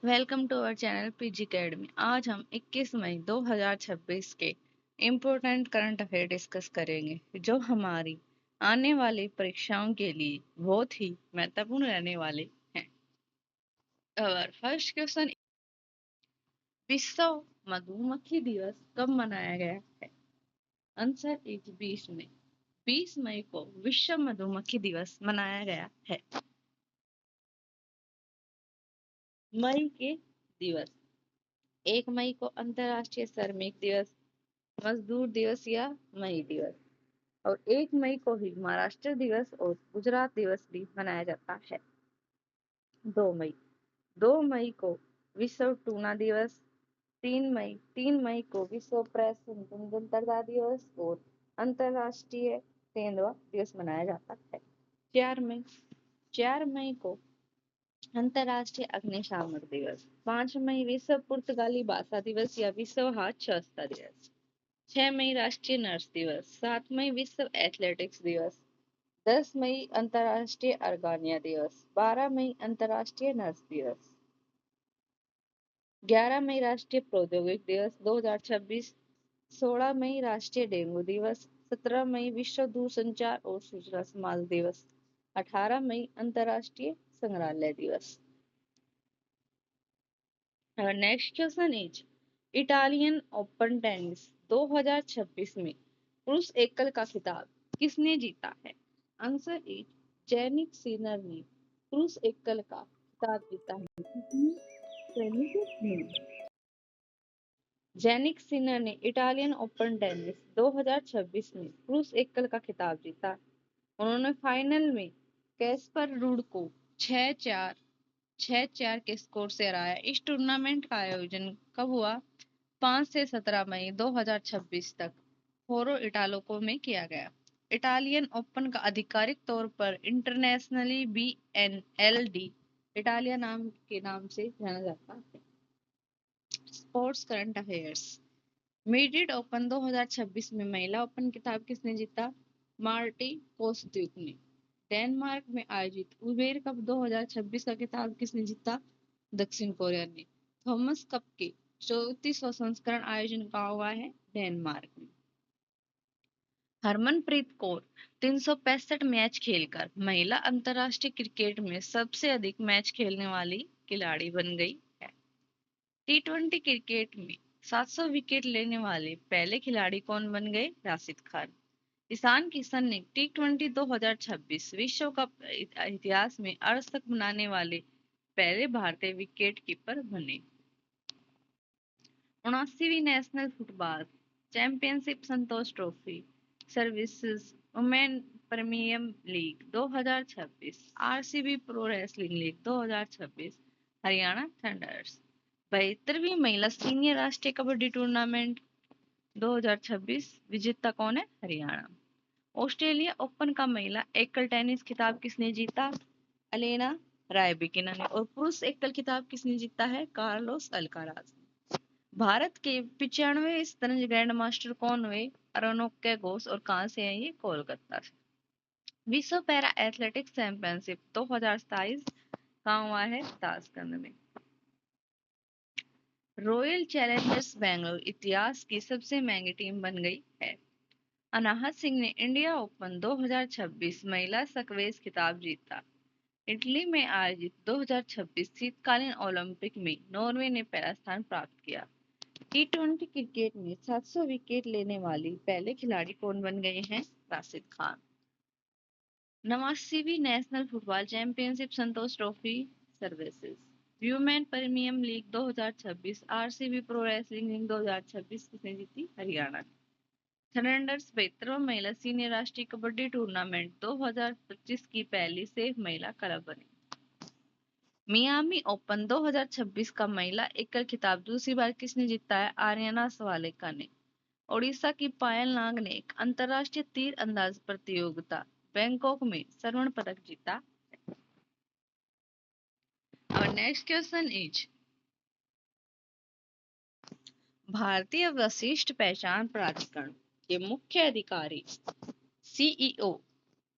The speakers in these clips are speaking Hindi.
Welcome to our channel PG academy. आज हम 21 मई 2026 के इम्पोर्टेंट करंट अफेयर डिस्कस करेंगे जो हमारी आने वाली परीक्षाओं के लिए बहुत ही महत्वपूर्ण रहने वाले हैं। और फर्स्ट क्वेश्चन, विश्व मधुमक्खी दिवस कब मनाया गया है? आंसर इज 20 मई। 20 मई को विश्व मधुमक्खी दिवस मनाया गया है। मई के दिवस, 1 मई को अंतर्राष्ट्रीय श्रमिक दिवस, मजदूर दिवस या मई दिवस, और 1 मई को ही महाराष्ट्र दिवस और गुजरात दिवस भी मनाया जाता है। 2 मई को विश्व टूना दिवस, 3 मई को विश्व प्रेस स्वतंत्रता दिवस और अंतर्राष्ट्रीय तेंदुआ दिवस मनाया जाता है। 4 मई को अंतर्राष्ट्रीय अग्निशामक दिवस, 5 मई विश्व पुर्तगाली भाषा दिवस या विश्व हाथ शास्त्र दिवस, 6 मई राष्ट्रीय नर्स दिवस, 7 मई विश्व एथलेटिक्स दिवस, 10 मई अंतर्राष्ट्रीय अर्गानिया दिवस, 12 मई अंतर्राष्ट्रीय नर्स दिवस, 11 मई राष्ट्रीय प्रौद्योगिक दिवस 2026, 16 मई राष्ट्रीय डेंगू दिवस, 17 मई विश्व दूरसंचार और सूचना समाज दिवस, 18 मई अंतर्राष्ट्रीय संग्रहालय दिवस। Our next question is, Italian open tennis 2026 में पुरुष एकल का खिताब किसने जीता है? आंसर इज जैनिक सिनर ने पुरुष एकल का खिताब जीता है। जैनिक सिनर ने इटालियन ओपन टेनिस 2026 में पुरुष एकल का खिताब जीता। उन्होंने फाइनल में कैस्पर रूड को 6-4 6-4 के स्कोर से हराया। इस टूर्नामेंट का आयोजन कब हुआ? 5 से 17 मई 2026 तक फोरो इटालिको में किया गया। इटालियन ओपन का आधिकारिक तौर पर इंटरनेशनली BNLD इटालिया नाम से जाना जाता है। Sports current affairs, Madrid open 2026 में महिला ओपन खिताब किसने जीता? मार्टी कोस्त्यूक ने। डेनमार्क में आयोजित उबेर कप 2026 का खिताब किसने जीता? दक्षिण कोरिया ने। थॉमस कप के 34वां संस्करण आयोजन कहाँ हुआ है? डेनमार्क में। हरमनप्रीत कौर 365 मैच खेलकर महिला अंतर्राष्ट्रीय क्रिकेट में सबसे अधिक मैच खेलने वाली खिलाड़ी बन गई है। T20 क्रिकेट में 700 विकेट लेने वाले पहले खिलाड़ी कौन बन गए? राशिद खान। ईशान किशन ने T20 2026 विश्व कप इतिहास में अर्धशतक बनाने वाले पहले भारतीय विकेट कीपर बने। 79वीं national football championship Santosh trophy services women premium league 2026, RCB pro wrestling league 2026, Haryana Thunders. 72वीं महिला सीनियर राष्ट्रीय कबड्डी टूर्नामेंट 2026 विजेता कौन है? हरियाणा। ऑस्ट्रेलिया ओपन का महिला एकल टेनिस खिताब किसने जीता? अलेना रायबिकिना ने। और पुरुष एकल खिताब किसने जीता है? Carlos Alcaraz. भारत के 95वें शतरंज ग्रैंड मास्टर कौन हुए? अरुणोके घोष। और कहाँ से है ये? कोलकाता से। विश्व पैरा एथलेटिक्स चैंपियनशिप 2027 कहाँ हुआ है? ताशकंद में। रॉयल चैलेंजर्स बेंगलोर इतिहास की सबसे महंगी टीम बन गई है। अनाहत सिंह ने इंडिया ओपन 2026 महिला स्क्वैश खिताब जीता। इटली में आयोजित 2026 शीतकालीन ओलंपिक में नॉर्वे ने पहला स्थान प्राप्त किया। T20 क्रिकेट में 700 विकेट लेने वाली पहले खिलाड़ी कौन बन गए हैं? राशिद खान। 89वीं national football championship Santosh trophy services women premium league 2026, RCB pro wrestling league 2026 किसने जीती? हरियाणा। थंडर्स 72वां महिला सीनियर राष्ट्रीय कबड्डी टूर्नामेंट 2025 की पहली सेफ महिला क्लब बनी। मियामी ओपन 2026 का महिला एकल खिताब दूसरी बार किसने जीता है? आर्यना सवालेका ने। ओडिशा की पायल नाग ने एक अंतरराष्ट्रीय तीर अंदाज प्रतियोगिता बैंकॉक में स्वर्ण पदक जीता। और नेक्स्ट क्वेश्चन इज, भारतीय विशिष्ट पहचान प्राधिकरण के मुख्य अधिकारी CEO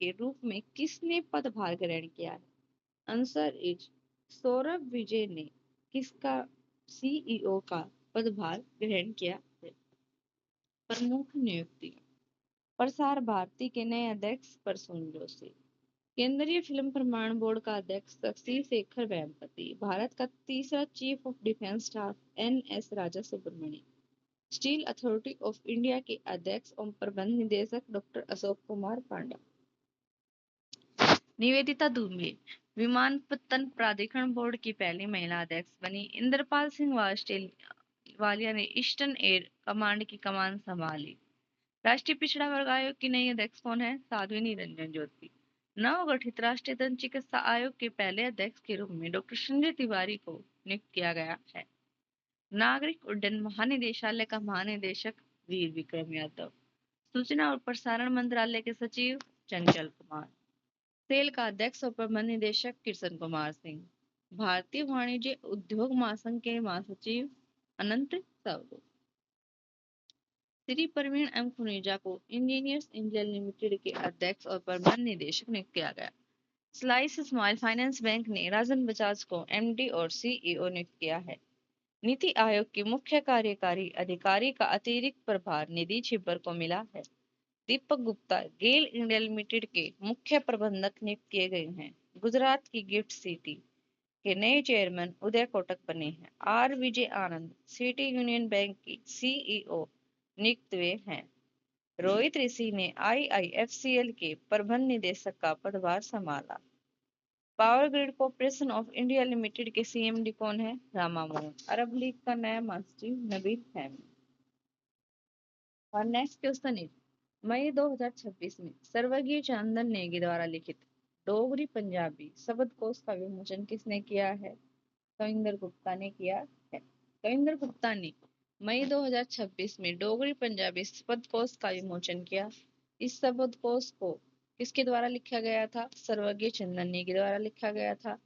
के रूप में किसने पदभार ग्रहण किया है? आंसर इज सौरभ विजय ने किसका सीईओ का पदभार ग्रहण किया है? प्रमुख नियुक्ति। प्रसार भारती के नए अध्यक्ष प्रसून जोशी। केंद्रीय फिल्म प्रमाण बोर्ड का अध्यक्ष शशि शेखर वेम्पति। भारत का तीसरा chief of defence staff NS Raja Subramaniam. Steel authority of India के अध्यक्ष और प्रबंध निदेशक डॉक्टर अशोक कुमार पांडा। निवेदिता दुबे विमानपत्तन प्राधिकरण बोर्ड की पहली महिला अध्यक्ष बनी। इंद्रपाल सिंह वालिया ने ईस्टर्न एयर कमांड की कमान संभाली। राष्ट्रीय पिछड़ा वर्ग आयोग की नई अध्यक्ष कौन है? साध्वी निरंजन ज्योति। नवगठित राष्ट्रीय दंत चिकित्सा आयोग के पहले अध्यक्ष के रूप में डॉक्टर संजय तिवारी को नियुक्त किया गया है। नागरिक उड्डयन महानिदेशालय का महानिदेशक वीर विक्रम यादव। सूचना और प्रसारण मंत्रालय के सचिव चंचल कुमार। सेल का अध्यक्ष और प्रबंध निदेशक कृष्ण कुमार सिंह। भारतीय वाणिज्य उद्योग महासंघ के महासचिव अनंत सवरू। श्री प्रवीण एम खुनेजा को इंजीनियर्स इंडिया लिमिटेड के अध्यक्ष और प्रबंध निदेशक नियुक्त किया गया। स्लाइस स्माइल फाइनेंस बैंक ने राजन बजाज को एमडी और सीईओ नियुक्त किया है। नीति आयोग के मुख्य कार्यकारी अधिकारी का अतिरिक्त प्रभार निधि छिब्बर को मिला है। दीपक गुप्ता गेल इंडिया लिमिटेड के मुख्य प्रबंधक नियुक्त किए गए हैं। गुजरात की गिफ्ट सिटी के नए चेयरमैन उदय कोटक बने हैं। R Vijay Anand city union bank की सीईओ नियुक्त हुए हैं। रोहित ऋषि ने आईआईएफसीएल के प्रबंध निदेशक का पदभार संभाला। Power grid corporation of India limited के सीएमडी कौन है? रामा मोहन। अरब लीग का नया महासचिव नबील फहमी। और नेक्स्ट क्वेश्चन इज मई 2026 में सर्वज्ञ चंदन नेगी द्वारा लिखित डोगरी पंजाबी शब्दकोश का विमोचन किसने किया है? कविंदर गुप्ता ने किया है। कविंदर गुप्ता ने मई 2026 में डोगरी पंजाबी शब्दकोश का विमोचन किया। इस शब्दकोश को किसके द्वारा लिखा गया था? सर्वज्ञ चंदन नेगी द्वारा लिखा गया था।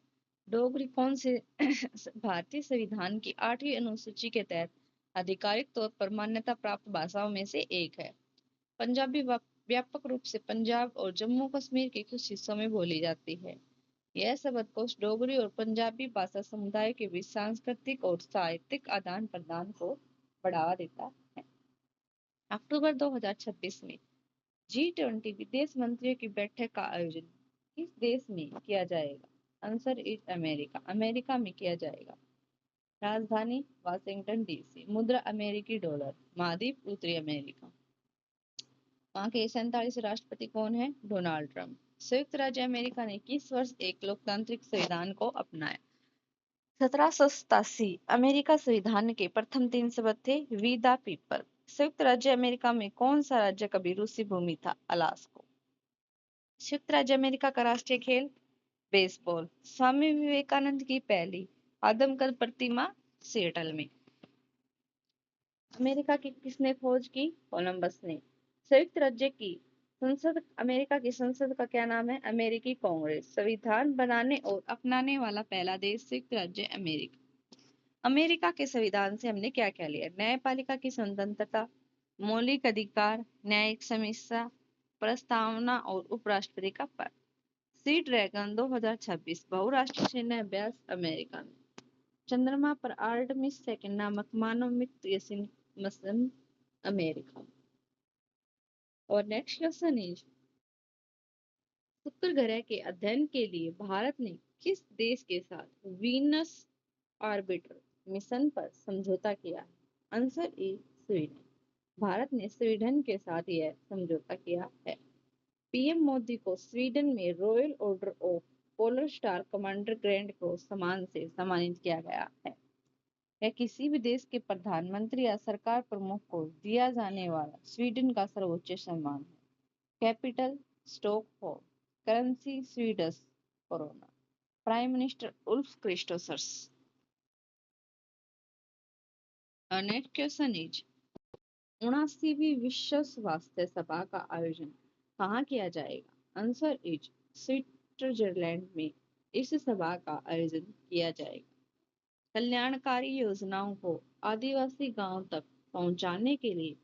डोगरी कौन से भारतीय संविधान की 8वीं अनुसूची के तहत आधिकारिक तौर पर मान्यता प्राप्त भाषाओं में से एक है। पंजाबी व्यापक रूप से पंजाब और जम्मू कश्मीर के कुछ हिस्सों में बोली जाती है। यह शब्दकोश डोगरी और पंजाबी भाषा समुदाय के बीच सांस्कृतिक और साहित्यिक आदान प्रदान को बढ़ावा देता है। अक्टूबर 2026 में G20 विदेश मंत्रियों की बैठक का आयोजन किस देश में किया जाएगा? Answer is America. अमेरिका में किया जाएगा। राजधानी वाशिंगटन डीसी। मुद्रा अमेरिकी डॉलर। महाद्वीप उत्तरी अमेरिका। वहां के 47 राष्ट्रपति कौन है? Donald Trump. संयुक्त राज्य अमेरिका ने किस वर्ष एक लोकतांत्रिक संविधान को अपनाया? 1787। अमेरिका संविधान के प्रथम 3 शब्द थे वी द पीपल। संयुक्त राज्य अमेरिका में कौन सा राज्य कभी रूसी भूमि था? अलास्का। संयुक्त राज्य अमेरिका का राष्ट्रीय खेल बेसबॉल। स्वामी विवेकानंद की पहली आदमकद प्रतिमा सिएटल में। अमेरिका की किसने खोज की? कोलंबस ने। संयुक्त राज्य की संसद अमेरिका की संसद का क्या नाम है? अमेरिकी कांग्रेस। संविधान बनाने और अपनाने वाला पहला देश संयुक्त राज्य अमेरिका। अमेरिका के संविधान से हमने क्या क्या लिया? न्यायपालिका की स्वतंत्रता, मौलिक अधिकार, न्यायिक समीक्षा, प्रस्तावना और उपराष्ट्रपति का पद। सी ड्रैगन 2026 बहुराष्ट्रीय सैन्य अभ्यास अमेरिका में। चंद्रमा पर आर्टेमिस सेकंड नामक मानव मिशन अमेरिका। और नेक्स्ट क्वेश्चन इज शुक्र ग्रह के अध्ययन के लिए भारत ने किस देश के साथ वीनस ऑर्बिटर मिशन पर समझौता किया? Answer is Sweden. भारत ने स्वीडन के साथ यह समझौता किया है। पीएम मोदी को स्वीडन में royal order of polar star commander grand cross सम्मान से सम्मानित किया गया है। यह किसी भी देश के प्रधानमंत्री या सरकार प्रमुख को दिया जाने वाला स्वीडन का सर्वोच्च सम्मान है। Capital Stockholm. Currency Swedish krona. Prime minister Ulf Kristersson. Next question is 79वीं विश्व स्वास्थ्य सभा का आयोजन कहाँ किया जाएगा? आंसर इज स्विट्जरलैंड में इस सभा का आयोजन किया जाएगा। कल्याणकारी योजनाओं को आदिवासी गांव तक पहुंचाने के लिए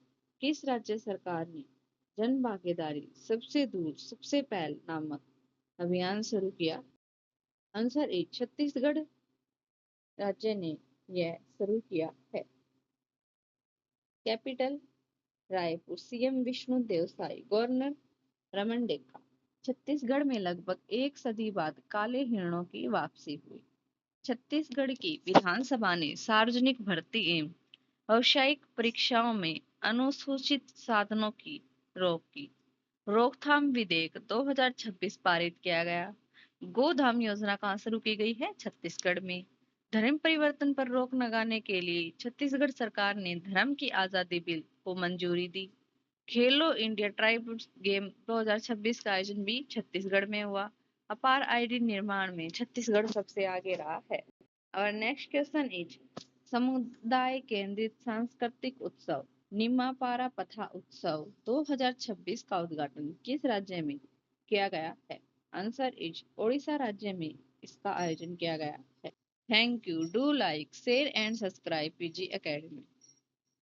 किस राज्य सरकार ने जन भागीदारी सबसे दूर सबसे पहल नामक अभियान शुरू किया? आंसर इज छत्तीसगढ़ राज्य ने यह शुरू किया है? Capital Raipur. CM Vishnudeo Sai. Governor Raman Deka. Chhattisgarh में लगभग एक सदी बाद काले हिरणों की वापसी हुई। छत्तीसगढ़ की विधानसभा ने सार्वजनिक भर्ती एवं व्यावसायिक परीक्षाओं में अनुसूचित साधनों की रोकथाम विधेयक 2026 पारित किया गया। गोधाम योजना कहाँ शुरू की गई है? छत्तीसगढ़ में। धर्म परिवर्तन पर रोक लगाने के लिए छत्तीसगढ़ सरकार ने धर्म की आजादी बिल को मंजूरी दी। खेलो इंडिया ट्राइब्स गेम 2026 का आयोजन भी छत्तीसगढ़ में हुआ। अपार आईडी निर्माण में छत्तीसगढ़ सबसे आगे रहा है। और नेक्स्ट क्वेश्चन इज समुदाय केंद्रित सांस्कृतिक उत्सव निमापारा पथा उत्सव 2026 का उद्घाटन किस राज्य में किया गया है? आंसर इज ओडिशा राज्य में इसका आयोजन किया गया है। Thank you. Do like share and subscribe PG academy.